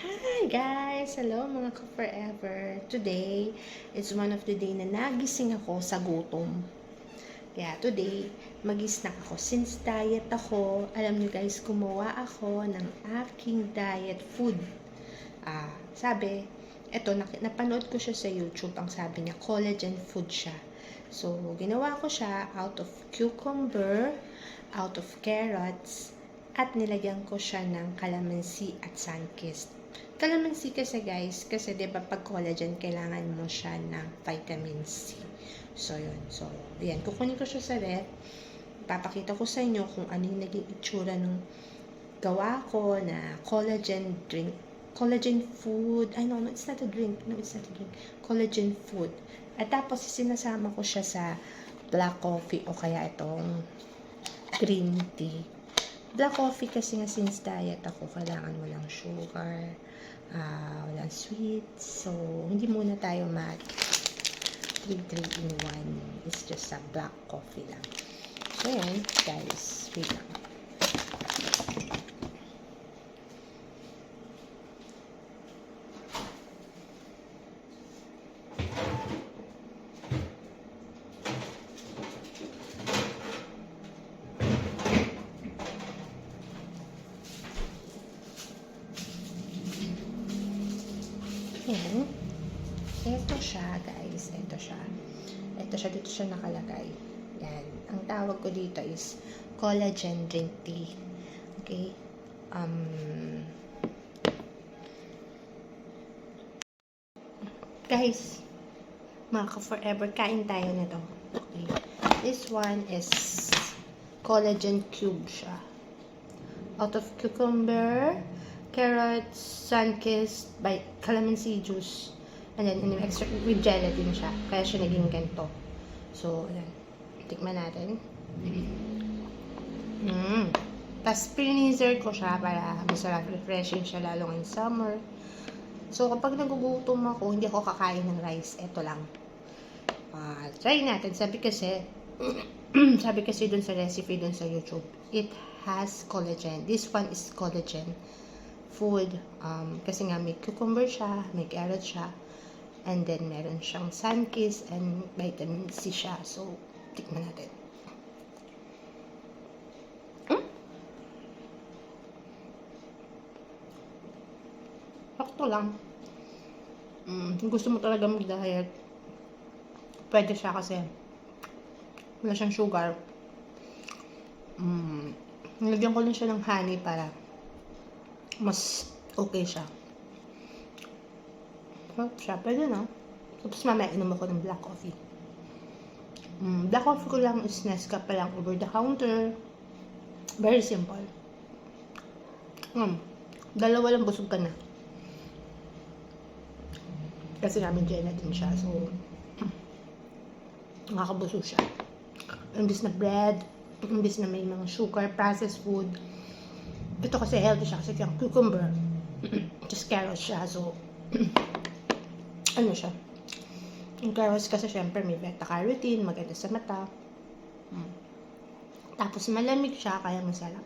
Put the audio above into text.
Hi guys! Hello mga ka-forever! Today is one of the day na nagising ako sa gutom. Kaya today, mag-snack ako. Since diet ako, alam nyo guys, gumawa ako ng aking diet food. Sabi, eto, napanood ko siya sa YouTube. Ang sabi niya, collagen food siya. So, ginawa ko siya out of cucumber, out of carrots, at nilagyan ko siya ng calamansi at sunkist. Calamansi kasi guys, kasi 'di ba pag collagen kailangan mo siya ng vitamin C. So yun. So, ayan, kukunin ko siya sa ref. Papakita ko sa inyo kung ano yung naging itsura ng gawa ko na collagen drink. Collagen food. No, it's not a drink. No, it's not a drink. Collagen food. At tapos sinasama ko siya sa black coffee o kaya itong green tea. Black coffee kasi nga since diet ako, kailangan walang sugar, walang sweets. So, hindi muna tayo mag 3 in 1. It's just a black coffee lang. So, yan, guys. Wait lang. Ayan. Ito siya, guys. Ito siya. Dito siya nakalagay. Yan. Ang tawag ko dito is collagen drink tea. Okay? Guys, mga ka-forever, kain tayo nito. Okay. This one is collagen cube siya. Out of cucumber, carrots, sunkist, by calamansi juice, and then extra with gelatin siya, kaya siya naging ganito. So, ayan, tikman natin. Tapos freezer ko siya para masarap, refreshing siya lalo ngayong summer. So, kapag nagugutom ako, hindi ako kakain ng rice, eto lang. Try natin. Sabi kasi dun sa recipe dun sa YouTube, it has collagen. This one is collagen food. Kasi nga may cucumber siya, may carrot siya, and then meron siyang sunkist and vitamin C siya. So, tikman natin. Sakto lang. Kung gusto mo talaga mag-diet, pwede siya kasi wala siyang sugar. Nilagyan ko lang siya ng honey para mas okay siya. Siya, pwede na. Tapos mamaya inom ako ng black coffee. Black coffee ko lang is Nescafe lang over the counter. Very simple. Dalawa lang busog ka na. Kasi namin gelatin siya. So, nakakabusog siya. Imbis na bread, imbis na may mga sugar, processed food. Ito kasi healthy siya kasi yung cucumber. Just carrots siya. So, ano siya? Yung carrots kasi syempre may beta-carotene, maganda sa mata. Tapos malamig siya, kaya masarap.